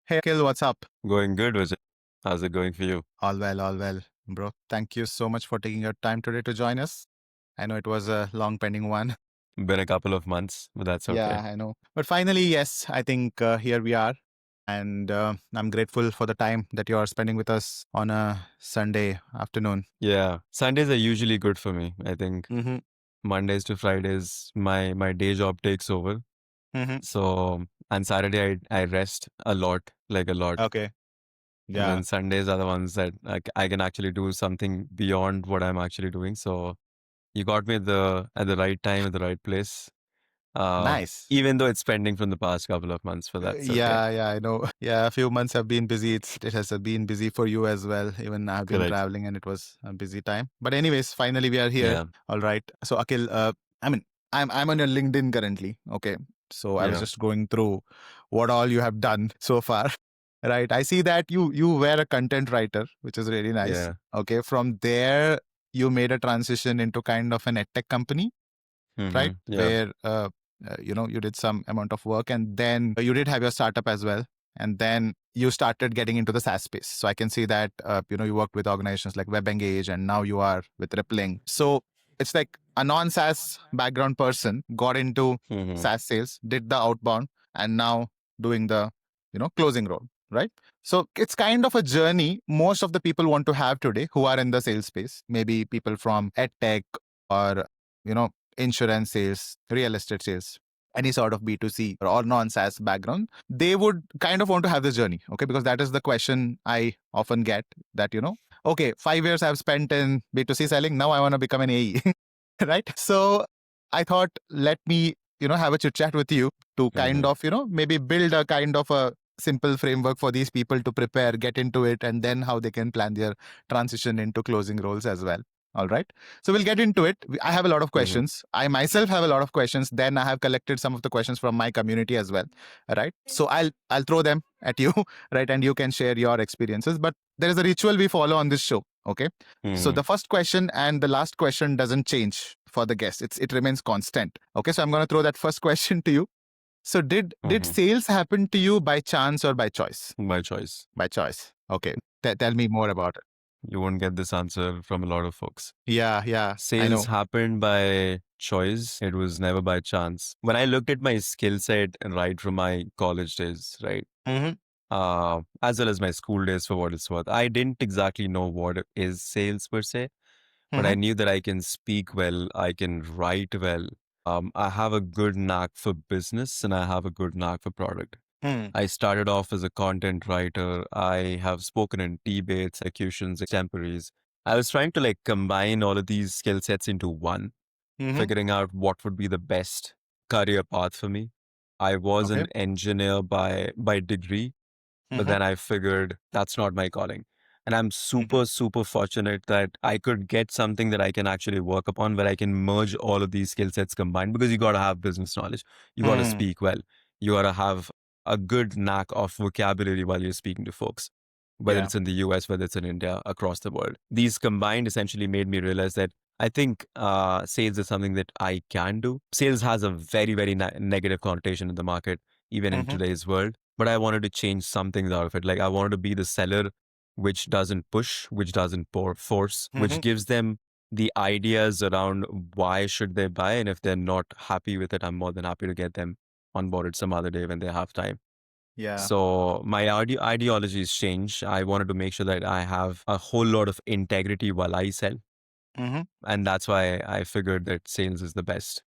Hey, Akil, what's up? Going good, Vijay. How's it going for you? All well, bro. Thank you so much for taking your time today to join us. I know it was a long pending one. Been a couple of months, but that's Yeah, okay. I know. But finally, yes, I think here we are. And I'm grateful for the time that you are spending with us on a Sunday afternoon. Yeah, Sundays are usually good for me. I think Mm-hmm. Mondays to Fridays, my day job takes over. Mm-hmm. So on Saturday, I rest a lot, like a lot. Okay. And Yeah. then Sundays are the ones that I can actually do something beyond what I'm actually doing. So you got me at the right time, at the right place. Nice. Even though it's pending from the past couple of months, but that's okay. Yeah, I know. Yeah, a few months have been busy. It has been busy for you as well. Even I've been Correct. traveling and it was a busy time. But anyways, finally we are here. Yeah. All right. So Akil, I mean, I'm on your LinkedIn currently. Okay. So I was Yeah. just going through what all you have done so far. Right. I see that you were a content writer, which is really nice. Yeah. Okay. From there, you made a transition into kind of an edtech company, right? Yeah. Where you did some amount of work, and then you did have your startup as well, and then you started getting into the SaaS space. So I can see that you worked with organizations like WebEngage, and now you are with Rippling. So it's like a non-SaaS background person got into hmm SaaS sales, did the outbound, and now doing the closing role, right? So it's kind of a journey most of the people want to have today who are in the sales space. Maybe people from edtech or you know insurance sales, real estate sales, any sort of B2C or non-SaaS background, they would kind of want to have this journey. Okay. Because that is the question I often get that, okay, 5 years I've spent in B2C selling. Now I want to become an AE. Right. So I thought, let me, have a chit chat with you to kind hmm of, maybe build a kind of a simple framework for these people to prepare, get into it, and then how they can plan their transition into closing roles as well. All right. So we'll get into it. I have a lot of hmm questions. I myself have a lot of questions. Then I have collected some of the questions from my community as well. Right. So I'll throw them at you, right? And you can share your experiences. But there is a ritual we follow on this show. Okay. So hmm the first question and the last question doesn't change for the guest. It remains constant. Okay. So I'm going to throw that first question to you. So did hmm sales happen to you by chance or by choice? My choice. By choice. Okay. Tell me more about it. You won't get this answer from a lot of folks. Yeah, I Sales know. happened by choice. It was never by chance. When I looked at my skill set and right from my college days, right, Mm-hmm. as well as my school days for what it's worth, I didn't exactly know what is sales per se, but I Mm-hmm. knew that I can speak well, I can write well. I have a good knack for business and I have a good knack for product. Mm-hmm. I started off as a content writer. I have spoken in debates, executions, extemporaries. I was trying to combine all of these skill sets into one, Mm-hmm. figuring out what would be the best career path for me. I was Okay. an engineer by degree, but Mm-hmm. then I figured that's not my calling. And I'm Mm-hmm. super, super fortunate that I could get something that I can actually work upon where I can merge all of these skill sets combined because you got to have business knowledge. You got to Mm-hmm. speak well. You got to have a good knack of vocabulary while you're speaking to folks, whether Yeah. it's in the US, whether it's in India, across the world. These combined essentially made me realize that I think sales is something that I can do. Sales has a very, very negative connotation in the market, even in Mm-hmm. today's world. But I wanted to change some things out of it. Like I wanted to be the seller which doesn't push, which doesn't force, which Mm-hmm. gives them the ideas around why should they buy. And if they're not happy with it, I'm more than happy to get them onboarded some other day when they have time. Yeah. So my ideologies change. I wanted to make sure that I have a whole lot of integrity while I sell. Mm-hmm. And that's why I figured that sales is the best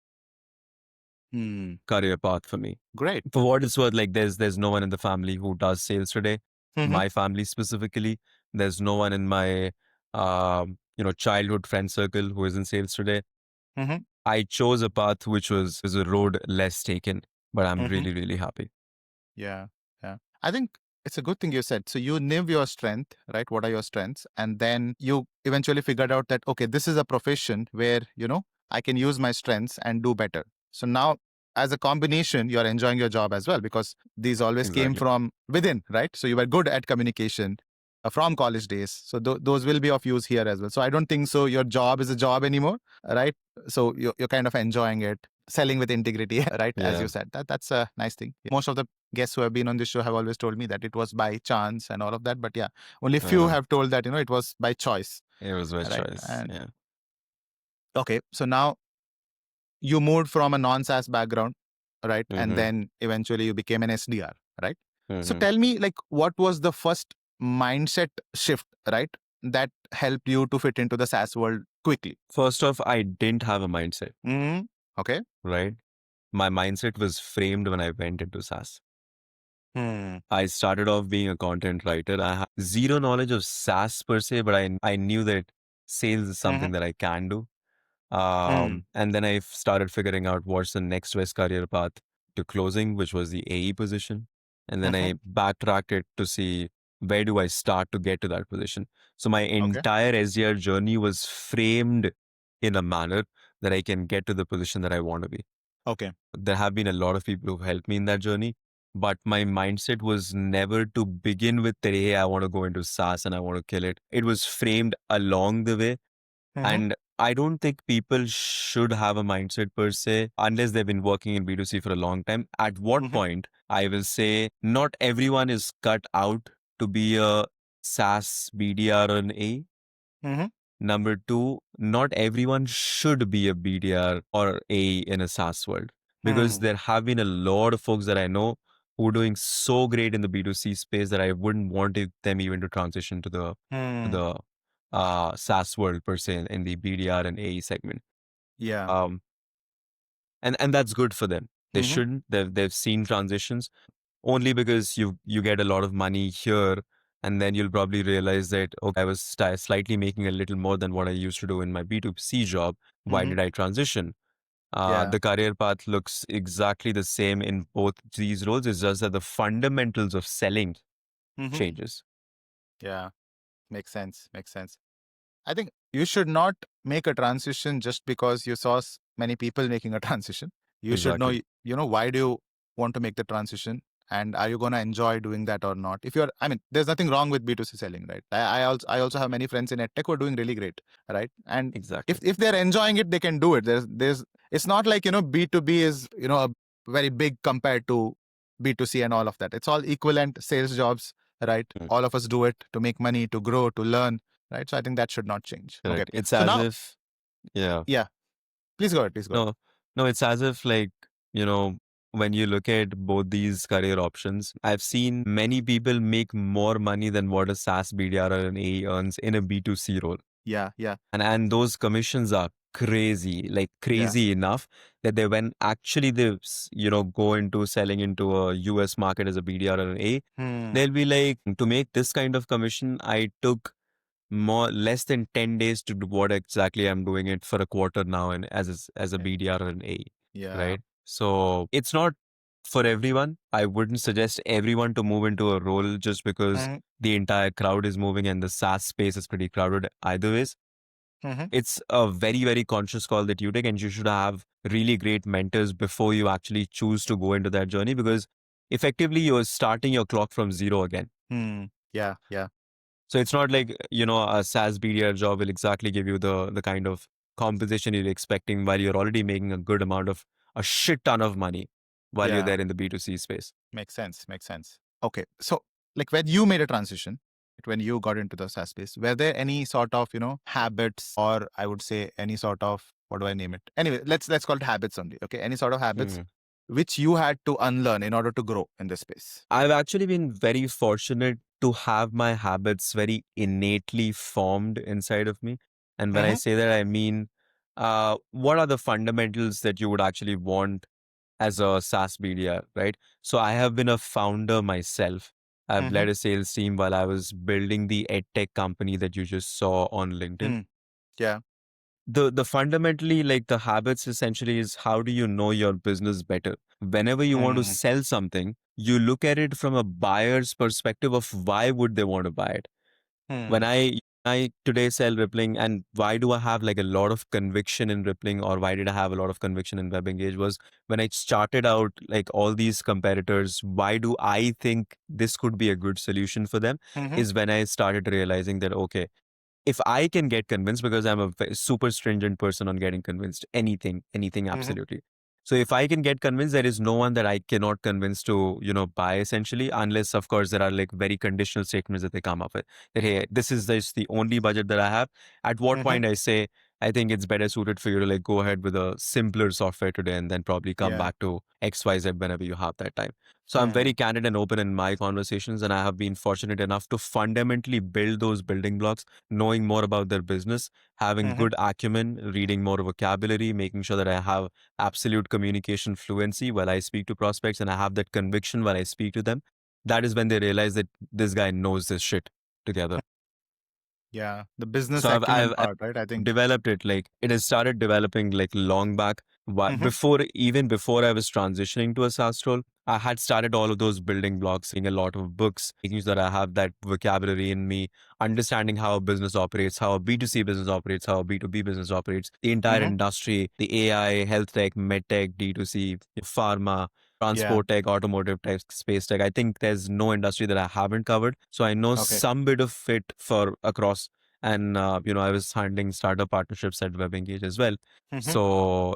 Mm. career path for me. Great. For what it's worth, like there's no one in the family who does sales today. Mm-hmm. My family specifically, there's no one in my childhood friend circle who is in sales today. Mm-hmm. I chose a path which was a road less taken, but I'm Mm-hmm. really, really happy. Yeah. Yeah. I think it's a good thing you said. So you knew your strength, right? What are your strengths? And then you eventually figured out that, okay, this is a profession where, I can use my strengths and do better. So now as a combination, you're enjoying your job as well because these always came Exactly. from within, right? So you were good at communication from college days. So those will be of use here as well. So I don't think so your job is a job anymore, right? So you're kind of enjoying it. selling with integrity, right? As Yeah. you said, that's a nice thing. Most of the guests who have been on this show have always told me that it was by chance and all of that. But yeah, only few have told that, it was by choice, It was by right? choice. And Yeah. okay, so now you moved from a non-SaaS background, right? And Mm-hmm. then eventually you became an SDR, right? So Mm-hmm. tell me, like, what was the first mindset shift, right, that helped you to fit into the SaaS world quickly? First off, I didn't have a mindset, Okay. right? My mindset was framed when I went into SaaS. Hmm. I started off being a content writer. I had zero knowledge of SaaS per se, but I knew that sales is something that I can do. And then I started figuring out what's the next best career path to closing, which was the AE position. And then I backtracked it to see where do I start to get to that position. So my Okay. entire SDR journey was framed in a manner that I can get to the position that I want to be. Okay. There have been a lot of people who've helped me in that journey, but my mindset was never to begin with that, hey, I want to go into SaaS and I want to kill it. It was framed along the way. And I don't think people should have a mindset per se unless they've been working in B2C for a long time. At what point, I will say, not everyone is cut out to be a SaaS BDR or an A. Number two, not everyone should be a BDR or A in a SaaS world, because there have been a lot of folks that I know who are doing so great in the B2C space that I wouldn't want them even to transition to the SaaS world per se in the BDR and AE segment. Yeah. Um, and that's good for them. They Mhm. shouldn't. They've seen transitions only because you get a lot of money here, and then you'll probably realize that, okay, I was slightly making a little more than what I used to do in my B2C job. Why did I transition? Yeah. The career path looks exactly the same in both these roles. It's just that the fundamentals of selling changes. Yeah. Makes sense. Makes sense. I think you should not make a transition just because you saw many people making a transition. You should know, Exactly. why do you want to make the transition, and are you going to enjoy doing that or not? If you're, I mean, there's nothing wrong with B2C selling, right? I also have many friends in EdTech who are doing really great, right? And Exactly. if they're enjoying it, they can do it. It's not like, B2B is, a very big compared to B2C and all of that. It's all equivalent sales jobs, right? Mm. All of us do it to make money, to grow, to learn, right? So I think that should not change. Okay. Correct. It's So as now, if, yeah. yeah, please go ahead. Please go ahead. No, no, it's as if like, when you look at both these career options, I've seen many people make more money than what a SaaS BDR or an AE earns in a B2C role. Yeah. Yeah. And those commissions are crazy, like Yeah. crazy enough that when actually they, go into selling into a US market as a BDR or an A, they'll be like, to make this kind of commission, I took less than 10 days to do what exactly I'm doing it for a quarter now, and as a Yeah. BDR or an A, Yeah. right? So it's not for everyone. I wouldn't suggest everyone to move into a role just because the entire crowd is moving and the SaaS space is pretty crowded either ways. It's a very, very conscious call that you take, and you should have really great mentors before you actually choose to go into that journey, because effectively you're starting your clock from zero again. Yeah. Yeah. So it's not like, a SaaS BDR job will exactly give you the kind of compensation you're expecting while you're already making a shit ton of money while you're Yeah. there in the B2C space. Makes sense. Makes sense. Okay. So, like, when you made a transition, when you got into the SaaS space, were there any sort of, habits, or I would say any sort of, what do I name it? Anyway, let's call it habits only. Okay. Any sort of habits Mhm. which you had to unlearn in order to grow in this space? I've actually been very fortunate to have my habits very innately formed inside of me. And when I say that, I mean, what are the fundamentals that you would actually want as a SaaS BDR, right? So I have been a founder myself. I've led a sales team while I was building the edtech company that you just saw on LinkedIn. Yeah. The fundamentally, like, the habits essentially is, how do you know your business better? Whenever you want to sell something, you look at it from a buyer's perspective of why would they want to buy it. When I today sell rippling, and why do I have like a lot of conviction in rippling, or why did I have a lot of conviction in web engage, was when I started out, like, all these competitors, why do I think this could be a good solution for them, is when I started realizing that, okay, if I can get convinced, because I'm a super stringent person on getting convinced, anything absolutely. So if I can get convinced, there is no one that I cannot convince to, buy essentially, unless of course there are like very conditional statements that they come up with. That, hey, this is the only budget that I have. At what Mm-hmm. point I say, I think it's better suited for you to like go ahead with a simpler software today and then probably come Yeah. back to XYZ whenever you have that time. So I'm Hmm. very candid and open in my conversations, and I have been fortunate enough to fundamentally build those building blocks, knowing more about their business, having Hmm. good acumen, reading more vocabulary, making sure that I have absolute communication fluency while I speak to prospects, and I have that conviction while I speak to them. That is when they realize that this guy knows this shit together. Yeah. The business So acumen part, right? I think. developed it, like it has started developing like long back. Hmm. Even before I was transitioning to a SaaS role, I had started all of those building blocks, reading a lot of books, making sure that I have that vocabulary in me, understanding how a business operates, how a B2C business operates, how a B2B business operates, the entire Hmm. industry, the AI, health tech, med tech, D2C, pharma, Yeah. transport tech, automotive tech, space tech. I think there's no industry that I haven't covered. So I know Okay. some bit of it for across. And I was handling startup partnerships at WebEngage as well. Hmm. So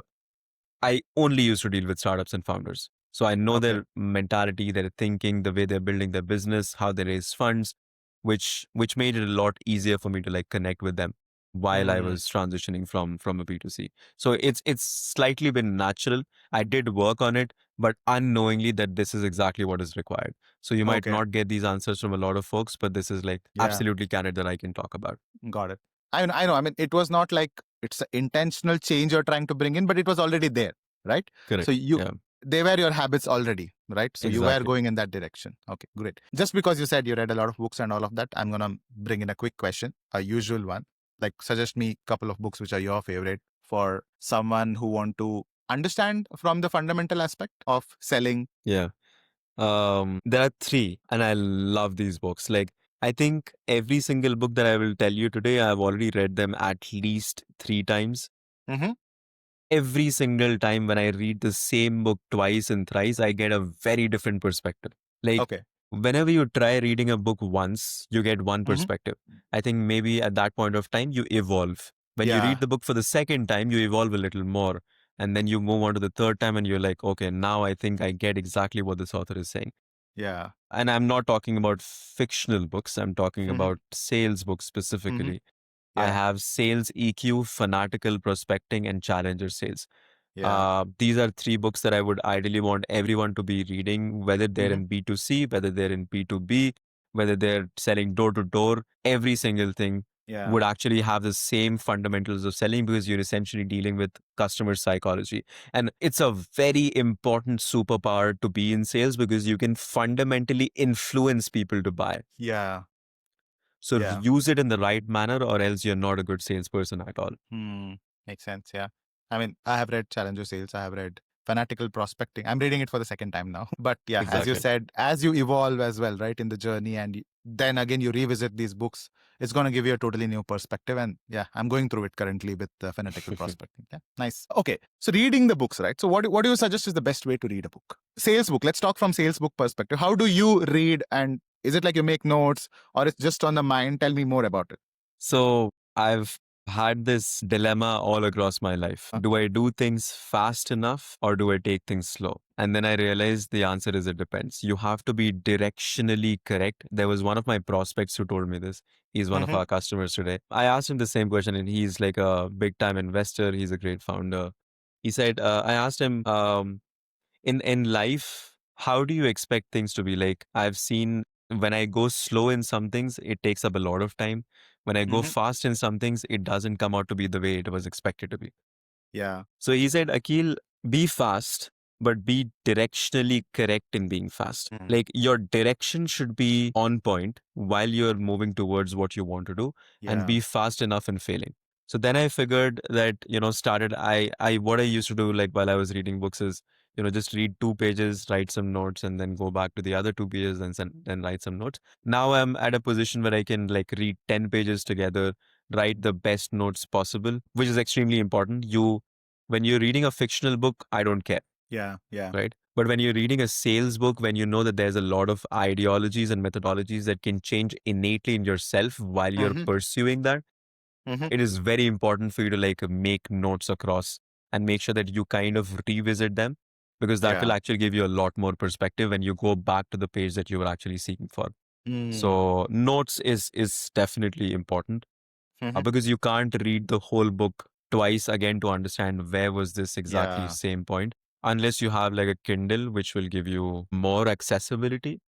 I only used to deal with startups and founders. So I know Okay. their mentality, their thinking, the way they're building their business, how they raise funds, which made it a lot easier for me to like connect with them while I Mm. was transitioning from a B2C. So it's slightly been natural. I did work on it, but unknowingly that this is exactly what is required. So you might Okay. not get these answers from a lot of folks, but this is like Yeah. absolutely candid that I can talk about. Got it. I know. I mean, it was not like it's an intentional change you're trying to bring in, but it was already there, right? So Correct. Yeah, they were your habits already, right? So you were exactly. going in that direction. Okay, great. Just because you said you read a lot of books and all of that, I'm gonna bring in a quick question, a usual one. Like, suggest me a couple of books which are your favorite for someone who want to understand from the fundamental aspect of selling. Yeah. There are three, and I love these books. Like, I think every single book that I will tell you today, I've already read them at least 3 times. Mm-hmm. Every single time when I read the same book twice and thrice, I get a very different perspective. Like, Okay. whenever you try reading a book once, you get one Mm-hmm. perspective. I think maybe at that point of time, you evolve. When you read Yeah. the book for the second time, you evolve a little more. And then you move on to the third time and you're like, okay, now I think I get exactly what this author is saying. Yeah. And I'm not talking about fictional books, I'm talking Mm-hmm. about sales books Mm-hmm. specifically. I Yeah. have Sales EQ, Fanatical Prospecting, and Challenger Sales. Yeah. These are three books that I would ideally want everyone to be reading, whether they're Mm-hmm. in B2C, whether they're in B2B, whether they're selling door to door. Every single thing Yeah. would actually have the same fundamentals of selling because you're essentially dealing with customer psychology. And it's a very important superpower to be in sales because you can fundamentally influence people to buy. Yeah. So Yeah. use it in the right manner, or else you're not a good salesperson at all. Hmm. Makes sense. Yeah. I mean, I have read Challenger Sales. I have read Fanatical Prospecting. I'm reading it for the second time now. But yeah, as you Exactly. said, as you evolve as well, right, in the journey, and then again you revisit these books, it's going to give you a totally new perspective. And yeah, I'm going through it currently with Fanatical Prospecting. Yeah. Nice. Okay. So reading the books, right? So what do you suggest is the best way to read a book? Sales book. Let's talk from sales book perspective. How do you read, and is it like you make notes or it's just on the mind? Tell me more about it. So I've had this dilemma all across my life. Do I do things fast enough or do I take things slow? And then I realized the answer is it depends. You have to be directionally correct. There was one of my prospects who told me this. He's one of Mm-hmm. our customers today. I asked him the same question, and he's like a big time investor. He's a great founder. He said, I asked him, in life, how do you expect things to be? Like, I've seen when I go slow in some things, it takes up a lot of time. When I go Mm-hmm. fast in some things, it doesn't come out to be the way it was expected to be. Yeah. So he said, Akil, be fast, but be directionally correct in being fast. Mm. Like, your direction should be on point while you're moving towards what you want to do, and Yeah. be fast enough in failing. So then I figured that, started, what I used to do, like while I was reading books is, just read 2 pages, write some notes, and then go back to the other 2 pages and then write some notes. Now I'm at a position where I can like read 10 pages together, write the best notes possible, which is extremely important. When you're reading a fictional book, I don't care, Yeah. Yeah. right? But when you're reading a sales book, when you know that there's a lot of ideologies and methodologies that can change innately in yourself while you're Mm-hmm. pursuing that, Mm-hmm. it is very important for you to like make notes across and make sure that you kind of revisit them, because that will actually give you a lot more perspective when you go back to the page that you were actually seeking for. So notes is definitely important, because you can't read the whole book twice again to understand where was this exactly same point, unless you have like a Kindle, which will give you more accessibility.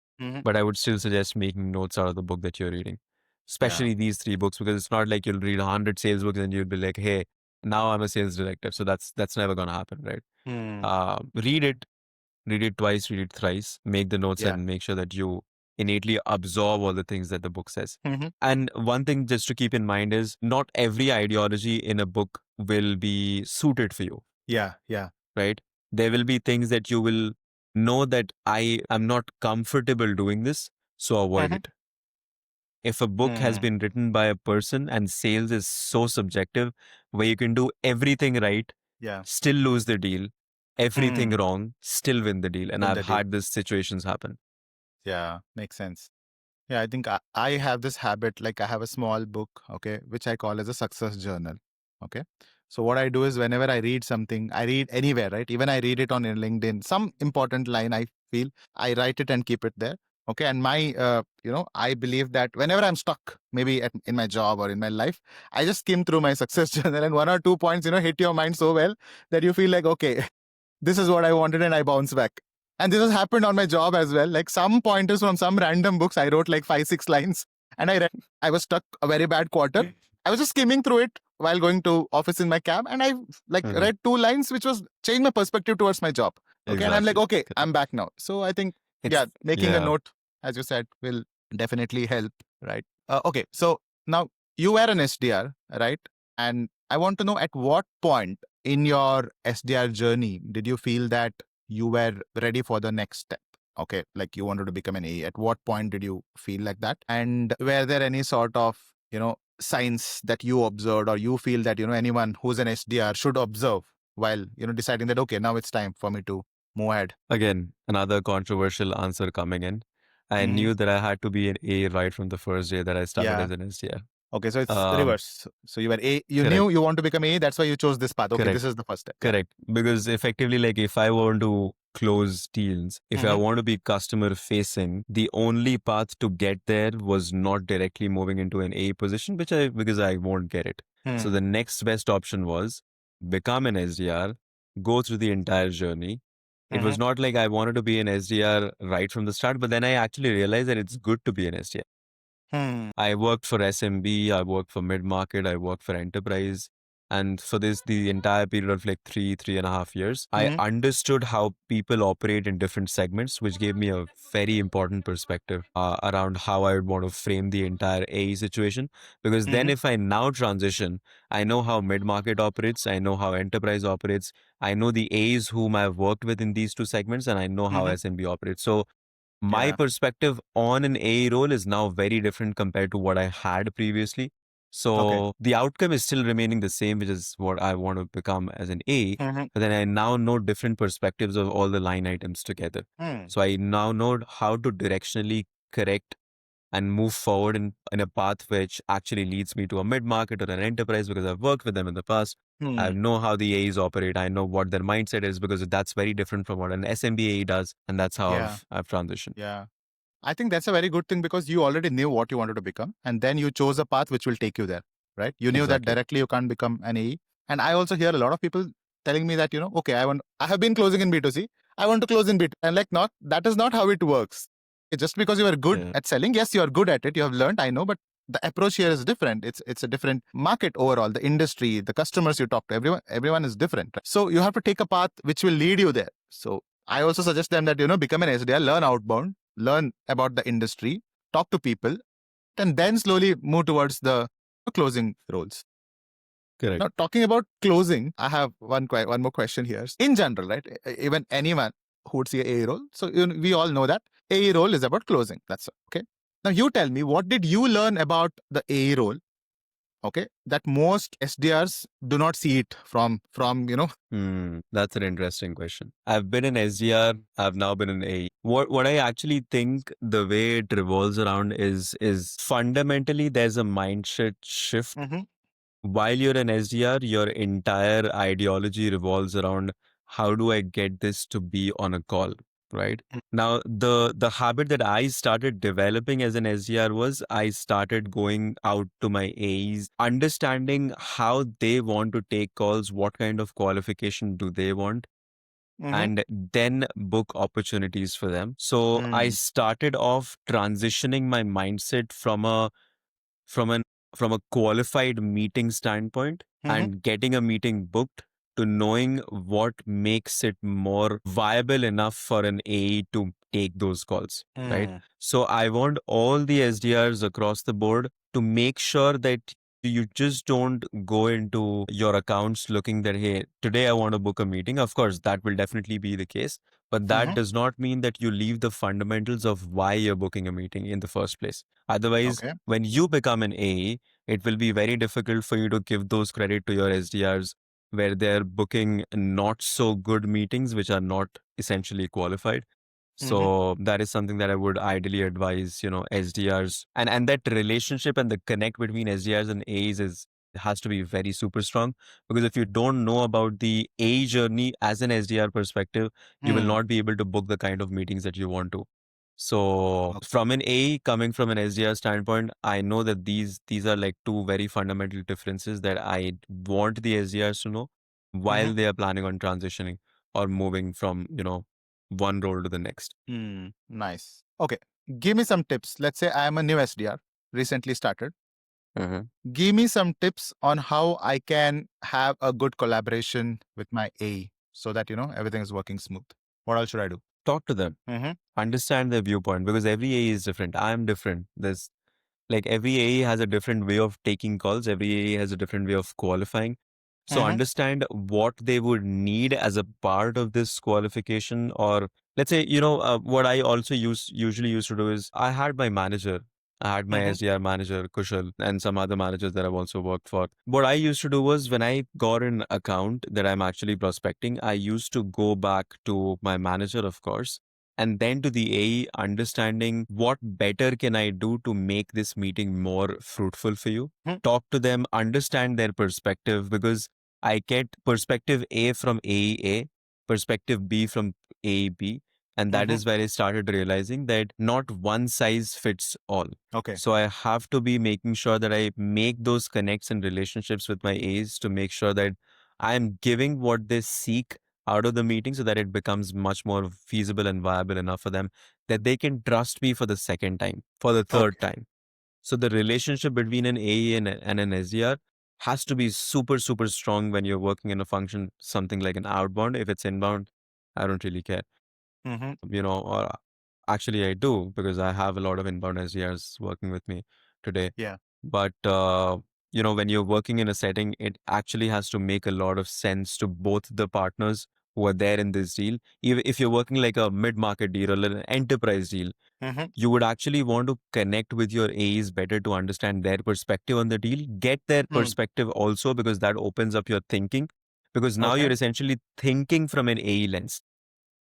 But I would still suggest making notes out of the book that you're reading, especially these 3 books, because it's not like you'll read 100 sales books and you'll be like, hey, now I'm a sales director. So that's never going to happen, right? Read it twice, read it thrice, make the notes and make sure that you innately absorb all the things that the book says. And one thing just to keep in mind is not every ideology in a book will be suited for you, right? There will be things that you will know that I am not comfortable doing this, so avoid it. If a book has been written by a person, and sales is so subjective, where you can do everything right, still lose the deal, everything wrong, still win the deal. And I've had these situations happen. Makes sense. I think I have this habit, like I have a small book, okay, which I call as a success journal. Okay. So what I do is whenever I read something, I read anywhere, right? Even I read it on LinkedIn, some important line I feel, I write it and keep it there. Okay. And my, I believe that whenever I'm stuck, maybe in my job or in my life, I just skim through my success journal, and 1 or 2 points, hit your mind so well that you feel like, okay, this is what I wanted, and I bounce back. And this has happened on my job as well. Like some pointers from some random books, I wrote like 5, 6 lines, and I read. I was stuck a very bad quarter. I was just skimming through it while going to office in my cab, and I read 2 lines, which was changed my perspective towards my job. Okay, and I'm like, okay, I'm back now. So I think making a note, as you said, will definitely help, right? Okay, so now you were an SDR, right? And I want to know, at what point in your SDR journey did you feel that you were ready for the next step? Okay, like you wanted to become an AE. At what point did you feel like that? And were there any sort of, signs that you observed, or you feel that, anyone who's an SDR should observe while, deciding that, okay, now it's time for me to move ahead? Again, another controversial answer coming in. I knew that I had to be an A right from the first day that I started as an SDR. Okay, so it's reverse. So you were A, you knew you want to become A, that's why you chose this path. Okay, this is the first step. Correct. Because effectively, like if I want to close deals, if I want to be customer facing, the only path to get there was not directly moving into an A position, because I won't get it. So the next best option was become an SDR, go through the entire journey. It was not like I wanted to be an SDR right from the start, but then I actually realized that it's good to be an SDR. I worked for SMB, I worked for mid-market, I worked for enterprise. And for the entire period of like 3.5 years, I understood how people operate in different segments, which gave me a very important perspective around how I would want to frame the entire AE situation. Because then if I now transition, I know how mid-market operates, I know how enterprise operates, I know the AEs whom I've worked with in these 2 segments, and I know how SMB operates. So my perspective on an AE role is now very different compared to what I had previously. So the outcome is still remaining the same, which is what I want to become as an AE. But then I now know different perspectives of all the line items together. So I now know how to directionally correct and move forward in a path which actually leads me to a mid-market or an enterprise, because I've worked with them in the past. I know how the AEs operate. I know what their mindset is, because that's very different from what an SMB AE does. And that's how I've transitioned. Yeah. I think that's a very good thing, because you already knew what you wanted to become, and then you chose a path which will take you there, right? You knew that directly you can't become an AE. And I also hear a lot of people telling me that, okay, I have been closing in B2C. I want to close in B2C. And that is not how it works. It's just because you are good at selling. Yes, you are good at it. You have learned, I know, but the approach here is different. It's a different market overall. The industry, the customers you talk to, everyone is different. Right? So you have to take a path which will lead you there. So I also suggest them that, become an SDR, learn outbound, learn about the industry, talk to people, and then slowly move towards the closing roles. Correct. Now, talking about closing, I have one more question here. In general, right? Even anyone who would see a AE role, so we all know that AE role is about closing. That's okay. Now, you tell me, what did you learn about the AE role? Okay, that most SDRs do not see it from. That's an interesting question. I've been an SDR. I've now been an AE. What I actually think the way it revolves around is fundamentally there's a mindset shift while you're an SDR, your entire ideology revolves around how do I get this to be on a call, right? Now, the habit that I started developing as an SDR was I started going out to my AEs, understanding how they want to take calls, what kind of qualification do they want, and then book opportunities for them. So I started off transitioning my mindset from an from a qualified meeting standpoint and getting a meeting booked to knowing what makes it more viable enough for an AE to take those calls, right? So I want all the SDRs across the board to make sure that you just don't go into your accounts looking that, hey, today I want to book a meeting. Of course, that will definitely be the case. But that does not mean that you leave the fundamentals of why you're booking a meeting in the first place. Otherwise, Okay. when you become an AE, it will be very difficult for you to give those credit to your SDRs where they're booking not so good meetings, which are not essentially qualified. So that is something that I would ideally advise, SDRs and that relationship and the connect between SDRs and AEs has to be very super strong, because if you don't know about the AE journey as an SDR perspective, you will not be able to book the kind of meetings that you want to. So from an AE coming from an SDR standpoint, I know that these are like two very fundamental differences that I want the SDRs to know while they are planning on transitioning or moving from, one role to the next. Nice. Okay. Give me some tips. Let's say I am a new SDR, recently started. Give me some tips on how I can have a good collaboration with my AE so that, everything is working smooth. What else should I do? Talk to them, understand their viewpoint, because every AE is different. I am different. There's like every AE has a different way of taking calls. Every AE has a different way of qualifying. So understand what they would need as a part of this qualification. Or let's say, what I also usually used to do is I had my manager. I had my SDR manager, Kushal, and some other managers that I've also worked for. What I used to do was when I got an account that I'm actually prospecting, I used to go back to my manager, of course, and then to the AE, understanding what better can I do to make this meeting more fruitful for you. Talk to them, understand their perspective, because I get perspective A from AE, perspective B from AE, and that is where I started realizing that not one size fits all. Okay. So I have to be making sure that I make those connects and relationships with my A's to make sure that I'm giving what they seek out of the meeting so that it becomes much more feasible and viable enough for them that they can trust me for the second time, for the third time. So the relationship between an AE and an SDR has to be super, super strong when you're working in a function, something like an outbound. If it's inbound, I don't really care, or actually I do, because I have a lot of inbound SDRs working with me today. Yeah. But, when you're working in a setting, it actually has to make a lot of sense to both the partners who are there in this deal. Even if you're working like a mid-market deal or an enterprise deal, you would actually want to connect with your AEs better to understand their perspective on the deal, get their perspective also, because that opens up your thinking. Because now you're essentially thinking from an AE lens.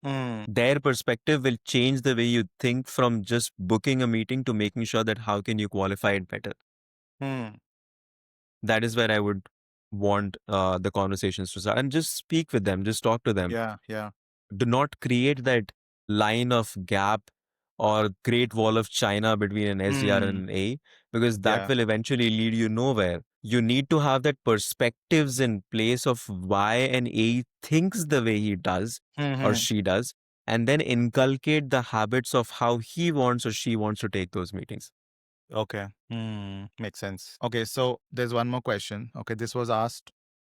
Their perspective will change the way you think from just booking a meeting to making sure that how can you qualify it better. That is where I would want the conversations to start, and just speak with them, just talk to them. Yeah. Do not create that line of gap or great wall of China between an SDR and an A, because that will eventually lead you nowhere. You need to have that perspectives in place of why an A thinks the way he does or she does, and then inculcate the habits of how he wants or she wants to take those meetings. Okay. Makes sense. Okay, so there's one more question. Okay, this was asked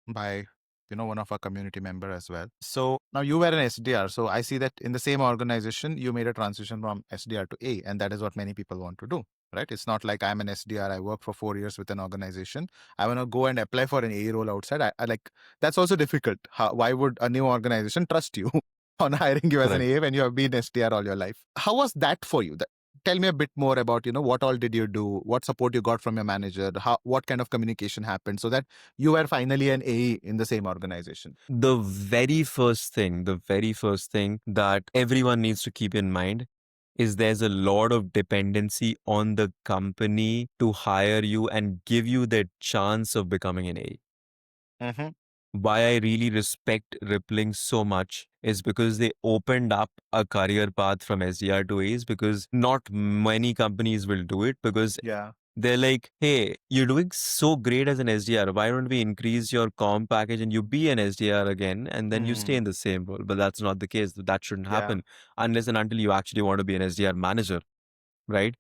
by one of our community member as well. So now you were an SDR. So I see that in the same organization, you made a transition from SDR to A, and that is what many people want to do, right? It's not like I'm an SDR. I work for 4 years with an organization. I want to go and apply for an A role outside. I like that's also difficult. Why would a new organization trust you on hiring you as an A when you have been SDR all your life? How was that for you? Tell me a bit more about what all did you do, what support you got from your manager, what kind of communication happened so that you were finally an AE in the same organization. The very first thing that everyone needs to keep in mind is there's a lot of dependency on the company to hire you and give you that chance of becoming an AE. Why I really respect Rippling so much is because they opened up a career path from SDR to AEs, because not many companies will do it, because they're like, hey, you're doing so great as an SDR. Why don't we increase your comp package and you be an SDR again and then you stay in the same role? But that's not the case. That shouldn't happen unless and until you actually want to be an SDR manager, right?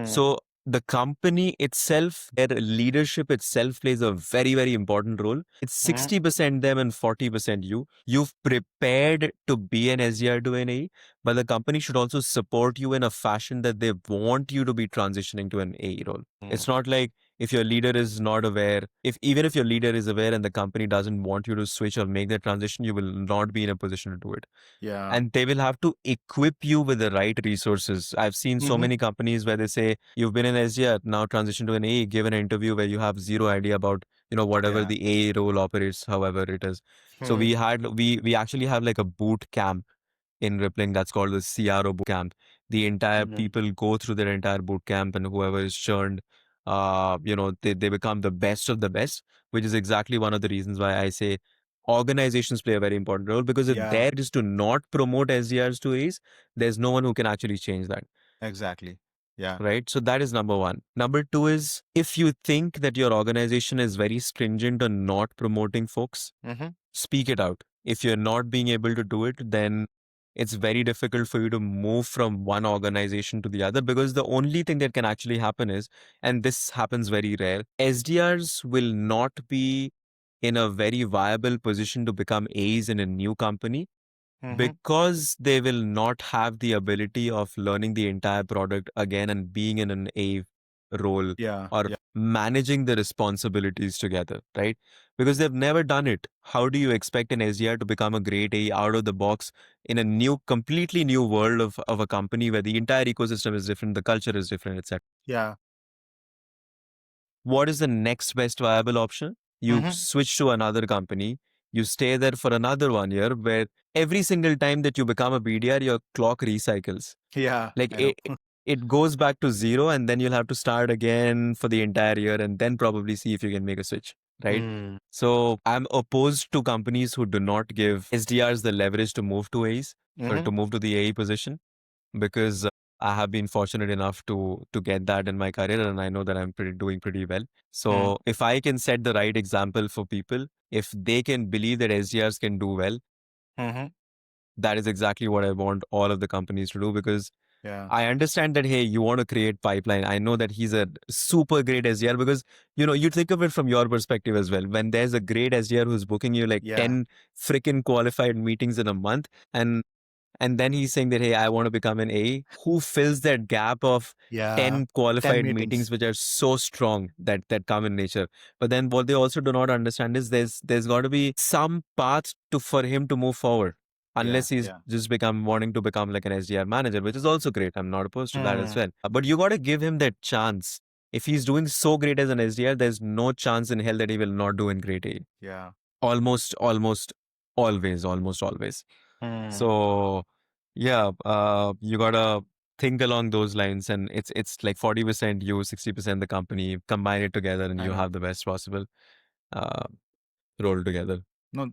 So the company itself, their leadership itself plays a very, very important role. It's 60% them and 40% you. You've prepared to be an SDR to an AE, but the company should also support you in a fashion that they want you to be transitioning to an AE role. It's not like if your leader is not aware, even if your leader is aware and the company doesn't want you to switch or make that transition, you will not be in a position to do it. And they will have to equip you with the right resources. I've seen so many companies where they say, you've been an SDR, now transition to an AE, give an interview where you have zero idea about, whatever the AE role operates, however it is. So we actually have like a boot camp in Rippling that's called the CRO boot camp. The entire people go through their entire boot camp, and whoever is churned, they become the best of the best, which is exactly one of the reasons why I say organizations play a very important role, because if there is to not promote SDRs to A's, there's no one who can actually change that. Exactly. Yeah. Right. So that is number one. Number two is, if you think that your organization is very stringent on not promoting folks, speak it out. If you're not being able to do it, then it's very difficult for you to move from one organization to the other, because the only thing that can actually happen is, and this happens very rare, SDRs will not be in a very viable position to become A's in a new company, because they will not have the ability of learning the entire product again and being in an A role or managing the responsibilities together, right? Because they've never done it. How do you expect an SDR to become a great A out of the box in a completely new world of a company where the entire ecosystem is different, the culture is different, etc.? Yeah. What is the next best viable option? You switch to another company, you stay there for another 1 year, where every single time that you become a BDR, your clock recycles. Yeah. Like it goes back to zero, and then you'll have to start again for the entire year and then probably see if you can make a switch, right? So I'm opposed to companies who do not give SDRs the leverage to move to A's or to move to the AE position, because I have been fortunate enough to get that in my career, and I know that I'm doing pretty well. So if I can set the right example for people, if they can believe that SDRs can do well, that is exactly what I want all of the companies to do, because I understand that, hey, you want to create pipeline. I know that he's a super great SDR, because, you think of it from your perspective as well. When there's a great SDR who's booking you like 10 freaking qualified meetings in a month, and then he's saying that, hey, I want to become an A, who fills that gap of 10 qualified meetings, which are so strong that come in nature. But then what they also do not understand is there's got to be some path for him to move forward. Unless he's just wanting to become like an SDR manager, which is also great. I'm not opposed to that as well. But you got to give him that chance. If he's doing so great as an SDR, there's no chance in hell that he will not do in great A. Yeah. Almost always. So yeah, you gotta think along those lines, and it's like 40% you, 60% the company. Combine it together, and you have the best possible role together. No,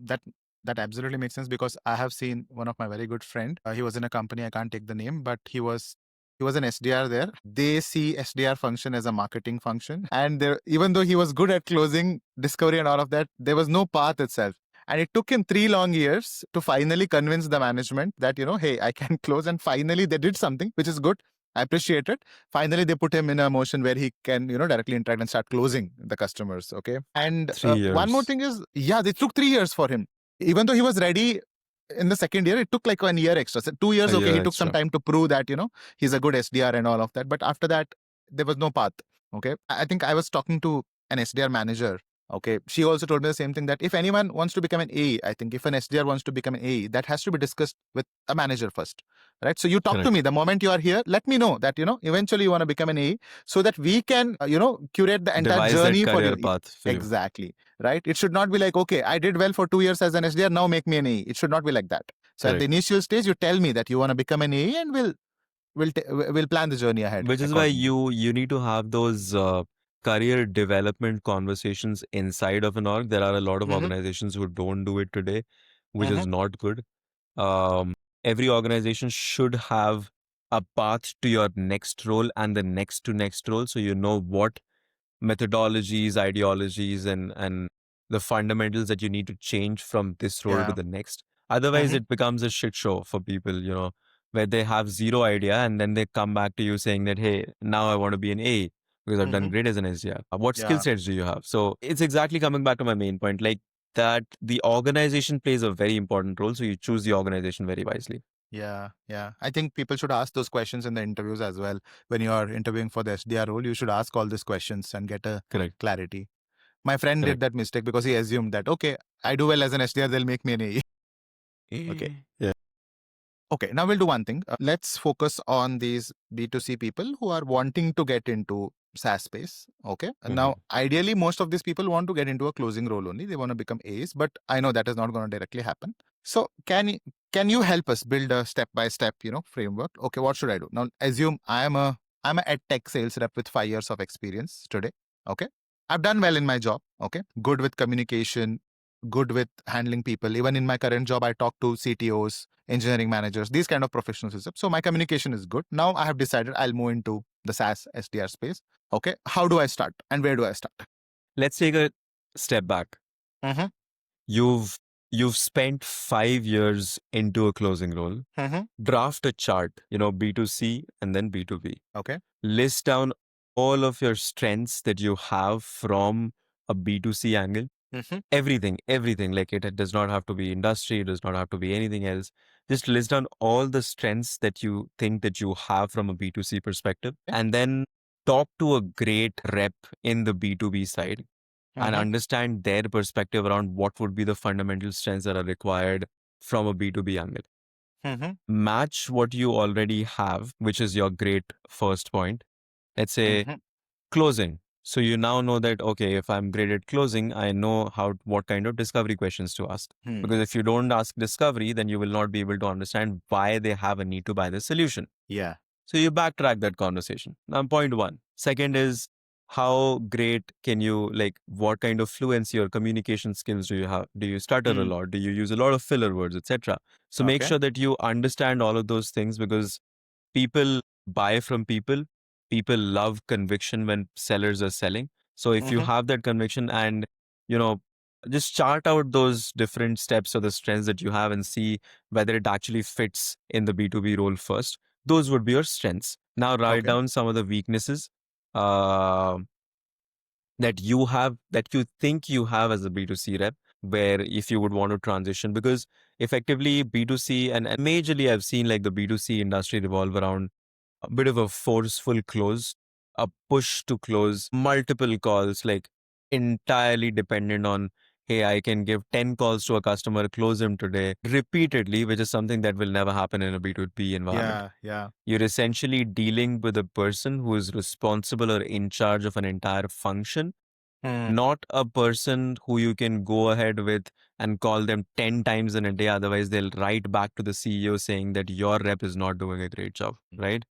that absolutely makes sense, because I have seen one of my very good friend. He was in a company, I can't take the name, but he was an SDR there. They see SDR function as a marketing function, and even though he was good at closing, discovery, and all of that, there was no path itself. And it took him 3 long years to finally convince the management that, hey, I can close. And finally they did something, which is good. I appreciate it. Finally, they put him in a motion where he can, directly interact and start closing the customers. Okay. And 3 years. One more thing is, they took 3 years for him. Even though he was ready in the second year, it took like 1 year extra. So 2 years, okay, he took some time to prove that, he's a good SDR and all of that. But after that, there was no path. Okay. I think I was talking to an SDR manager. Okay. She also told me the same thing, that if anyone wants to become an AE, I think if an SDR wants to become an AE, that has to be discussed with a manager first, right? So you talk to me the moment you are here, let me know that, eventually you want to become an AE, so that we can, curate the entire journey for you. Path for exactly. Right. It should not be like, okay, I did well for 2 years as an SDR, now make me an AE. It should not be like that. So at the initial stage, you tell me that you want to become an AE, and we'll we'll plan the journey ahead Which is why accordingly. you need to have those career development conversations inside of an org. There are a lot of Mm-hmm. organizations who don't do it today, which Mm-hmm. is not good. Um, every organization should have a path to your next role and the next to next role, so you know what methodologies, ideologies, and the fundamentals that you need to change from this role to Yeah. the next. Otherwise, Mm-hmm. it becomes a shit show for people, where they have zero idea and then they come back to you saying that, hey, now I want to be an A because I've done Mm-hmm. great as an SDR. What skill Yeah. sets do you have? So it's exactly coming back to my main point, like that the organization plays a very important role. So you choose the organization very wisely. Yeah, yeah. I think people should ask those questions in the interviews as well. When you are interviewing for the SDR role, you should ask all these questions and get a Correct. clarity. My friend did Correct. that mistake because he assumed that, okay, I do well as an SDR, they'll make me an AE. Okay. Yeah. Okay, now we'll do one thing. Let's focus on these B2C people who are wanting to get into SaaS space. Okay. And now, ideally, most of these people want to get into a closing role only. They want to become A's, but I know that is not going to directly happen. So can you help us build a step by step, framework? Okay, what should I do? Now, assume I'm a ed tech sales rep with 5 years of experience today. Okay. I've done well in my job. Okay. Good with communication, good with handling people. Even in my current job, I talk to CTOs, engineering managers, these kind of professionals. So my communication is good. Now I have decided I'll move into the SaaS SDR space. Okay. How do I start and where do I start? Let's take a step back. Mm-hmm. You've spent 5 years into a closing role. Mm-hmm. Draft a chart, B2C and then B2B. Okay. List down all of your strengths that you have from a B2C angle. Mm-hmm. Everything. Like it does not have to be industry, it does not have to be anything else. Just list down all the strengths that you think that you have from a B2C perspective, and then talk to a great rep in the B2B side and Mm-hmm. understand their perspective around what would be the fundamental strengths that are required from a B2B angle. Mm-hmm. Match what you already have, which is your great first point. Let's say Mm-hmm. closing. So you now know that, okay, if I'm great at closing, I know what kind of discovery questions to ask. Because if you don't ask discovery, then you will not be able to understand why they have a need to buy the solution. Yeah. So you backtrack that conversation. Now, point one. Second is, how great can you, like, what kind of fluency or communication skills do you have? Do you stutter a lot? Do you use a lot of filler words, etc.? So make Okay. sure that you understand all of those things, because people buy from people. People love conviction when sellers are selling. So if you Mm-hmm. have that conviction and, you know, just chart out those different steps or the strengths that you have and see whether it actually fits in the B2B role first. Those would be your strengths. Now write Okay. down some of the weaknesses uh, that you have, that you think you have as a B2C rep, where if you would want to transition, because effectively B2C and majorly I've seen like the B2C industry revolve around a bit of a forceful close, a push to close, multiple calls, like entirely dependent on, hey, I can give 10 calls to a customer, close him today, repeatedly, which is something that will never happen in a B2B environment. Yeah. Yeah. You're essentially dealing with a person who is responsible or in charge of an entire function, not a person who you can go ahead with and call them 10 times in a day. Otherwise, they'll write back to the CEO saying that your rep is not doing a great job, right?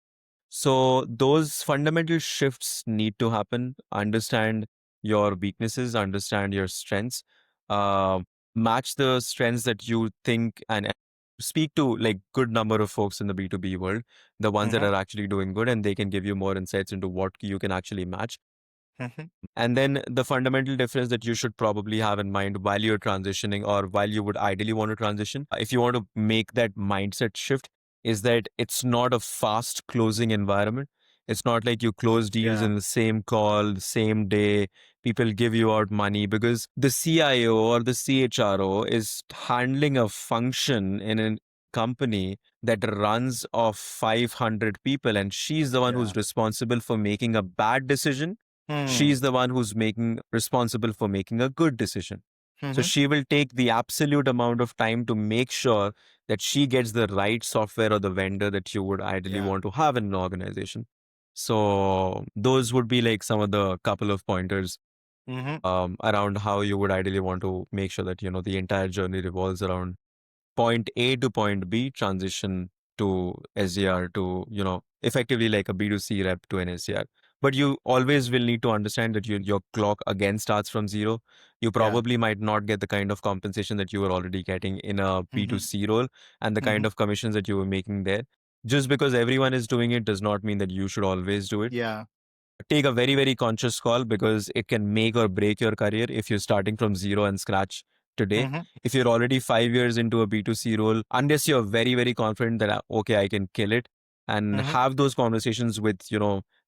So those fundamental shifts need to happen. Understand your weaknesses, understand your strengths, uh, match the strengths that you think, and speak to like good number of folks in the B2B world, the ones that Mm-hmm. are actually doing good, and they can give you more insights into what you can actually match. Mm-hmm. And then the fundamental difference that you should probably have in mind while you're transitioning, or while you would ideally want to transition, if you want to make that mindset shift, is that it's not a fast closing environment. It's not like you close deals Yeah. in the same call, the same day. People give you out money because the CIO or the CHRO is handling a function in a company that runs of 500 people, and she's the one Yeah. who's responsible for making a bad decision. She's the one who's making responsible for making a good decision. So Mm-hmm. she will take the absolute amount of time to make sure that she gets the right software or the vendor that you would ideally Yeah. want to have in an organization. So those would be like some of the couple of pointers Mm-hmm. around how you would ideally want to make sure that, the entire journey revolves around point A to point B transition to SDR to, effectively like a B2C rep to an SDR. But you always will need to understand that your clock again starts from zero. You Yeah. probably might not get the kind of compensation that you were already getting in a B2C role and the kind of commissions that you were making there. Just because everyone is doing it does not mean that you should always do it. Yeah. Take a very, very conscious call because it can make or break your career if you're starting from zero and scratch today. If you're already 5 years into a B2C role, unless you're very, very confident that, okay, I can kill it, and have those conversations with,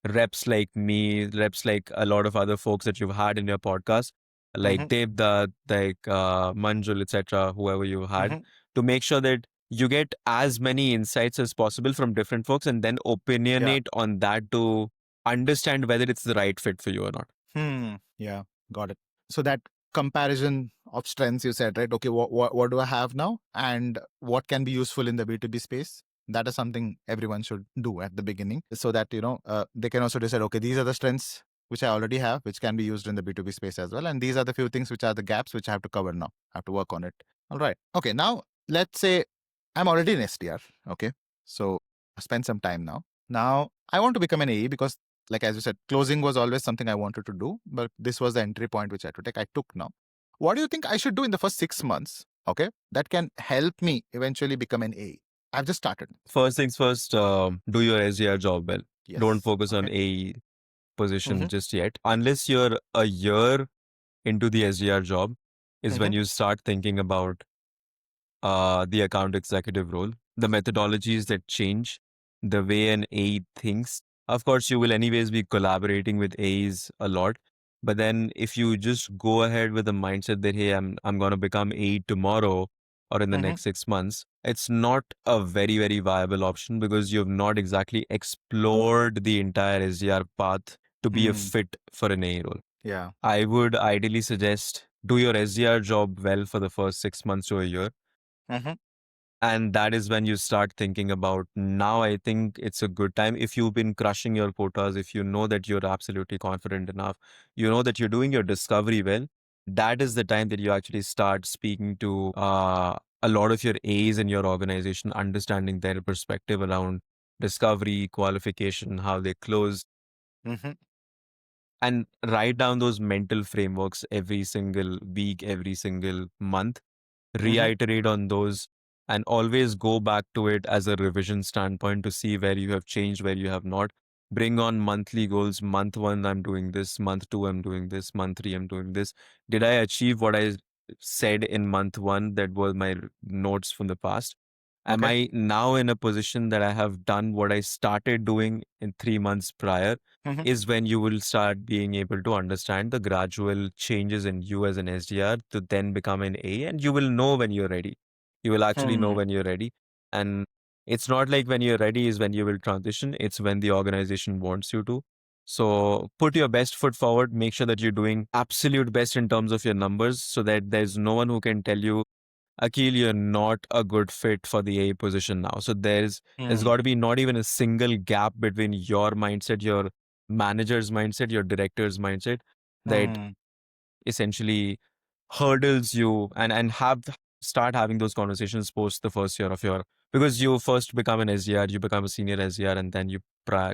reps like me, reps like a lot of other folks that you've had in your podcast, like Devdutt, like Manjul, etc., whoever you had, to make sure that you get as many insights as possible from different folks and then opinionate on that to understand whether it's the right fit for you or not. Yeah, got it. So that comparison of strengths you said, right? Okay, what do I have now, and what can be useful in the B2B space? That is something everyone should do at the beginning, so that they can also decide. Okay, these are the strengths which I already have, which can be used in the B2B space as well, and these are the few things which are the gaps which I have to cover now. I have to work on it. All right. Okay. Now let's say I'm already an SDR. Okay. So I spend some time now. Now I want to become an AE because, like as you said, closing was always something I wanted to do, but this was the entry point which I had to take. I took now. What do you think I should do in the first 6 months? Okay, that can help me eventually become an AE. I've just started. First things first, do your SDR job well. Yes. Don't focus on AE position just yet. Unless you're a year into the SDR job, is when you start thinking about the account executive role, the methodologies that change, the way an AE thinks. Of course, you will anyways be collaborating with AEs a lot. But then if you just go ahead with the mindset that, hey, I'm going to become AE tomorrow or in the next 6 months, it's not a very, very viable option because you've not exactly explored the entire SDR path to be a fit for an AE role. Yeah. I would ideally suggest do your SDR job well for the first 6 months to a year. And that is when you start thinking about, now I think it's a good time. If you've been crushing your quotas, if you know that you're absolutely confident enough, you know that you're doing your discovery well, that is the time that you actually start speaking to a lot of your A's in your organization, understanding their perspective around discovery, qualification, how they close, and write down those mental frameworks every single week, every single month, reiterate on those, and always go back to it as a revision standpoint to see where you have changed, where you have not. Bring on monthly goals. Month 1, I'm doing this. Month 2, I'm doing this. Month 3, I'm doing this. Did I achieve what I said in month 1? That was my notes from the past. Am I now in a position that I have done what I started doing in 3 months prior? Is when you will start being able to understand the gradual changes in you as an SDR to then become an A, and you will know when you're ready. You will actually know when you're ready. And it's not like when you're ready is when you will transition. It's when the organization wants you to. So put your best foot forward. Make sure that you're doing absolute best in terms of your numbers so that there's no one who can tell you, Akil, you're not a good fit for the A position now. So there's got to be not even a single gap between your mindset, your manager's mindset, your director's mindset that essentially hurdles you and start having those conversations post the first year of your, because you first become an SDR, you become a senior SDR, and then you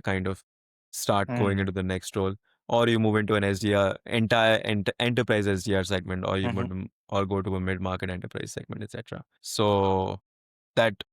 kind of start going into the next role, or you move into an SDR entire enterprise SDR segment, or you or go to a mid-market enterprise segment, etc. So that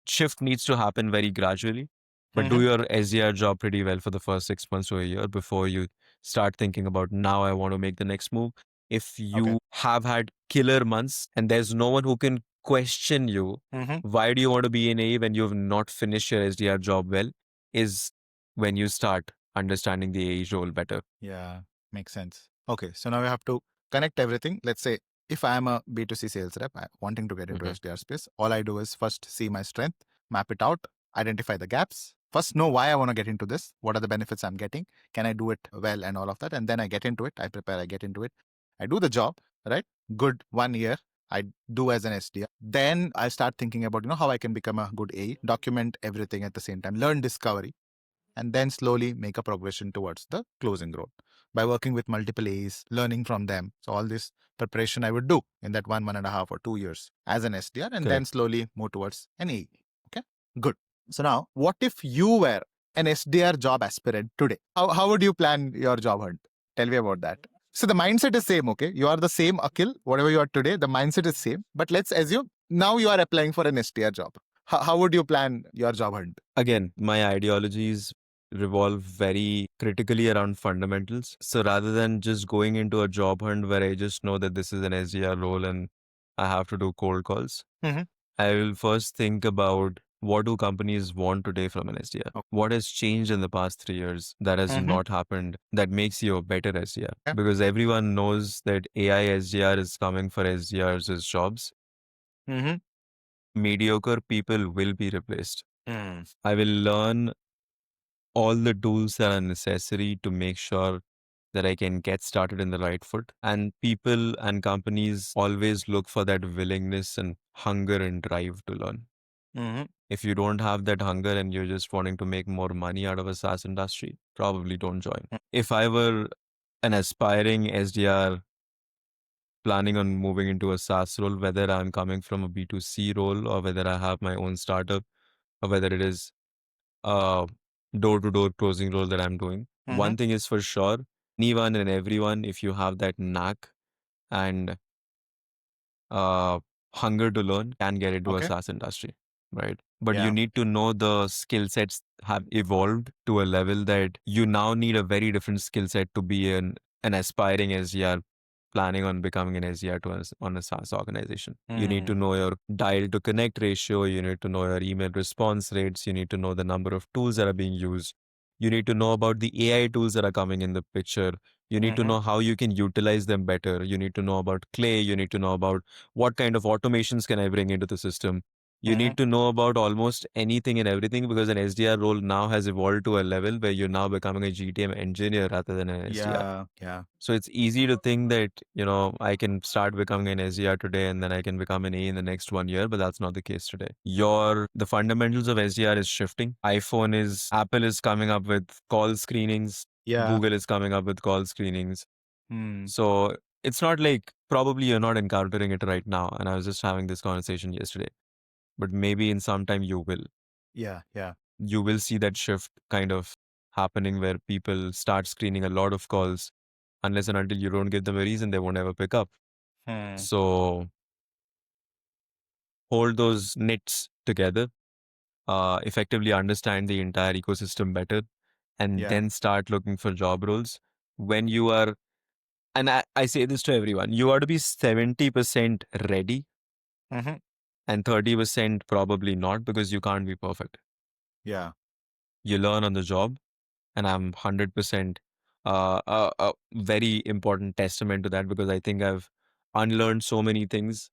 shift needs to happen very gradually, but do your SDR job pretty well for the first 6 months to a year before you start thinking about, now I want to make the next move. If you have had killer months and there's no one who can question you, why do you want to be in A when you have not finished your SDR job well, is when you start understanding the AE role better. Yeah, makes sense. Okay, so now we have to connect everything. Let's say if I am a B2C sales rep wanting to get into SDR space, all I do is first see my strength, map it out, identify the gaps, first know why I want to get into this, what are the benefits I'm getting, can I do it well, and all of that. And then I get into it, I prepare, I get into it, I do the job, right? Good 1 year. I do as an SDR. Then I start thinking about, how I can become a good AE, document everything at the same time, learn discovery, and then slowly make a progression towards the closing role by working with multiple A's, learning from them. So all this preparation I would do in that 1.5 or 2 years as an SDR, and then slowly move towards an AE. Okay, good. So now, what if you were an SDR job aspirant today? How would you plan your job hunt? Tell me about that. So the mindset is same, okay? You are the same Akil, whatever you are today, the mindset is same. But let's assume now you are applying for an SDR job. How would you plan your job hunt? Again, my ideologies revolve very critically around fundamentals. So rather than just going into a job hunt where I just know that this is an SDR role and I have to do cold calls, I will first think about what do companies want today from an SDR? Okay. What has changed in the past 3 years that has not happened that makes you a better SDR? Because everyone knows that AI SDR is coming for SDRs as jobs. Mediocre people will be replaced. I will learn all the tools that are necessary to make sure that I can get started in the right foot. And people and companies always look for that willingness and hunger and drive to learn. If you don't have that hunger and you're just wanting to make more money out of a SaaS industry, probably don't join. If I were an aspiring SDR planning on moving into a SaaS role, whether I'm coming from a B2C role or whether I have my own startup or whether it is a door-to-door closing role that I'm doing, one thing is for sure, anyone and everyone, if you have that knack and hunger to learn, can get into a SaaS industry, right? But you need to know the skill sets have evolved to a level that you now need a very different skill set to be an aspiring SDR planning on becoming an SDR on a SaaS organization. You need to know your dial to connect ratio. You need to know your email response rates. You need to know the number of tools that are being used. You need to know about the AI tools that are coming in the picture. You need to know how you can utilize them better. You need to know about Clay. You need to know about what kind of automations can I bring into the system. You need to know about almost anything and everything because an SDR role now has evolved to a level where you're now becoming a GTM engineer rather than an SDR. Yeah. So it's easy to think that, I can start becoming an SDR today and then I can become an A in the next 1 year, but that's not the case today. The fundamentals of SDR is shifting. Apple is coming up with call screenings. Yeah. Google is coming up with call screenings. So it's not like probably you're not encountering it right now. And I was just having this conversation yesterday, but maybe in some time you will. Yeah. You will see that shift kind of happening where people start screening a lot of calls. Unless and until you don't give them a reason, they won't ever pick up. So hold those knits together, effectively understand the entire ecosystem better, and then start looking for job roles. When you are, and I say this to everyone, you ought to be 70% ready and 30% probably not because you can't be perfect. Yeah. You learn on the job, and I'm 100% a very important testament to that because I think I've unlearned so many things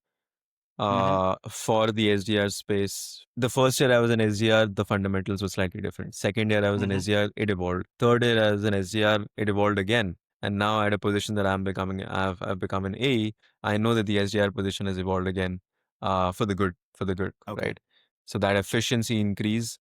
for the SDR space. The first year I was an SDR, the fundamentals were slightly different. Second year I was an SDR, it evolved. Third year I was an SDR, it evolved again. And now at a position that I've become an AE, I know that the SDR position has evolved again for the good, right? So that efficiency increase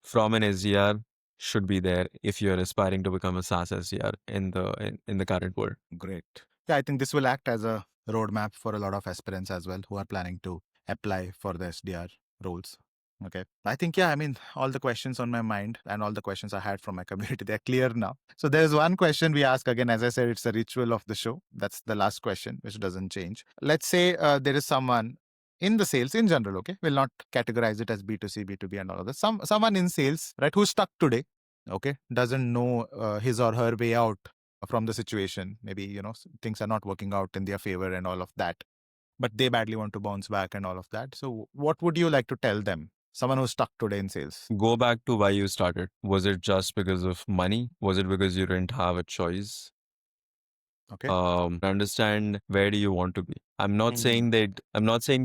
from an SDR should be there if you're aspiring to become a SaaS SDR in the current world. Great. Yeah, I think this will act as a roadmap for a lot of aspirants as well who are planning to apply for the SDR roles. Okay. I think, all the questions on my mind and all the questions I had from my community, they're clear now. So there's one question we ask again. As I said, it's a ritual of the show. That's the last question, which doesn't change. Let's say there is someone in the sales in general, okay? We'll not categorize it as B2C, B2B and all of that. Someone in sales, right, who's stuck today, okay, doesn't know his or her way out from the situation. Maybe, things are not working out in their favor and all of that, but they badly want to bounce back and all of that. So what would you like to tell them? Someone who's stuck today in sales. Go back to why you started. Was it just because of money? Was it because you didn't have a choice? Okay. Understand where do you want to be. I'm not saying that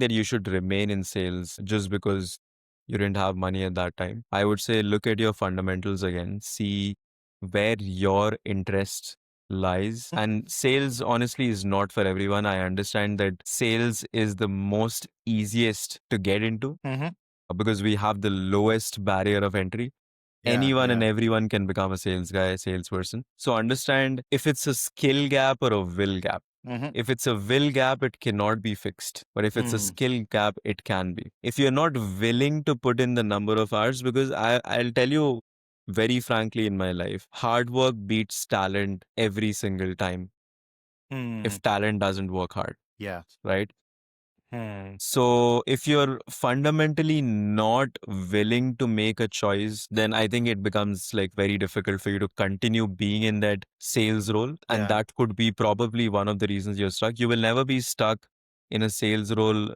you should remain in sales just because you didn't have money at that time. I would say look at your fundamentals again, see where your interest lies. And sales honestly is not for everyone. I understand that sales is the most easiest to get into because we have the lowest barrier of entry. Anyone and everyone can become a sales guy, a salesperson. So understand if it's a skill gap or a will gap. If it's a will gap, it cannot be fixed. But if it's a skill gap, it can be. If you're not willing to put in the number of hours, because I'll tell you very frankly in my life, hard work beats talent every single time if talent doesn't work hard, Yeah. right? So if you're fundamentally not willing to make a choice, then I think it becomes like very difficult for you to continue being in that sales role. And Yeah. that could be probably one of the reasons you're stuck. You will never be stuck in a sales role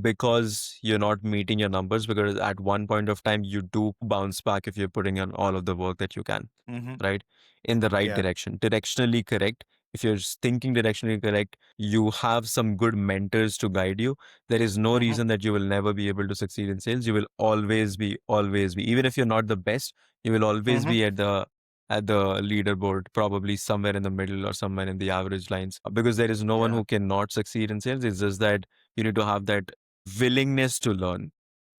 because you're not meeting your numbers, because at one point of time, you do bounce back if you're putting in all of the work that you can, right? In the right Yeah. direction, directionally correct. If you're thinking directionally correct, you have some good mentors to guide you. There is no reason that you will never be able to succeed in sales. You will always be, even if you're not the best, you will always be at the leaderboard, probably somewhere in the middle or somewhere in the average lines, because there is no one Yeah. who cannot succeed in sales. It's just that you need to have that willingness to learn.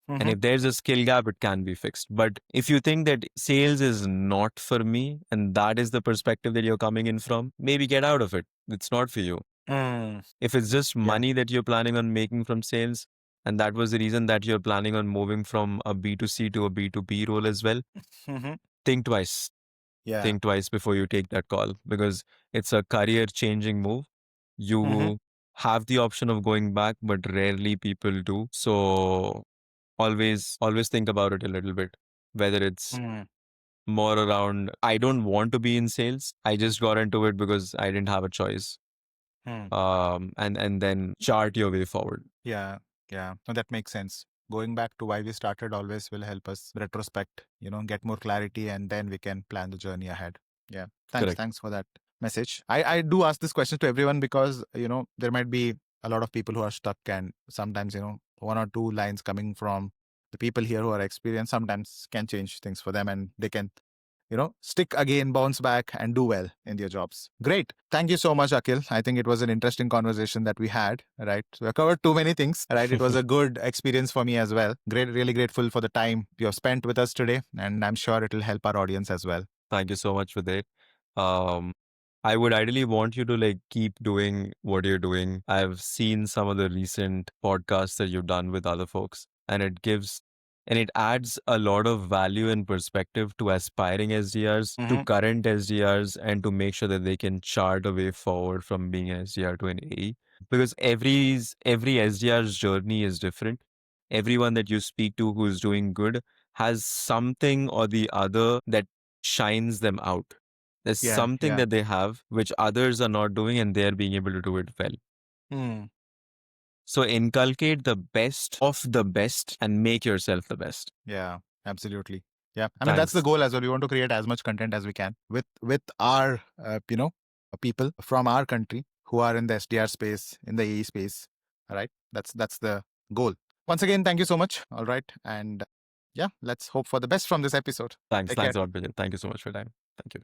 And if there's a skill gap, it can be fixed. But if you think that sales is not for me, and that is the perspective that you're coming in from, maybe get out of it. It's not for you. If it's just Yeah. money that you're planning on making from sales, and that was the reason that you're planning on moving from a B2C to a B2B role as well, think twice. Yeah. Think twice before you take that call, because it's a career changing move. You have the option of going back, but rarely people do. So always think about it a little bit, whether it's more around, I don't want to be in sales, I just got into it because I didn't have a choice. And then chart your way forward. Yeah. Yeah. No, that makes sense. Going back to why we started always will help us retrospect, get more clarity, and then we can plan the journey ahead. Yeah. Thanks. Correct. Thanks for that message. I do ask this question to everyone because, there might be a lot of people who are stuck, and sometimes, one or two lines coming from the people here who are experienced sometimes can change things for them, and they can stick again, bounce back, and do well in their jobs. Great. Thank you so much, Akil. I think it was an interesting conversation that we had, right? We covered too many things, right? It was a good experience for me as well. Really grateful for the time you have spent with us today, and I'm sure it will help our audience as well. Thank you so much for that. I would ideally want you to keep doing what you're doing. I've seen some of the recent podcasts that you've done with other folks, and it adds a lot of value and perspective to aspiring SDRs, to current SDRs, and to make sure that they can chart a way forward from being an SDR to an AE. Because every SDR's journey is different. Everyone that you speak to who is doing good has something or the other that shines them out. There's something that they have which others are not doing, and they're being able to do it well. So inculcate the best of the best and make yourself the best. Yeah, absolutely. Yeah, I mean, that's the goal as well. We want to create as much content as we can with our people from our country who are in the SDR space, in the AE space. All right, that's the goal. Once again, thank you so much. All right, and yeah, let's hope for the best from this episode. Thanks Take a care. lot, Vijay. Thank you so much for your time. Thank you.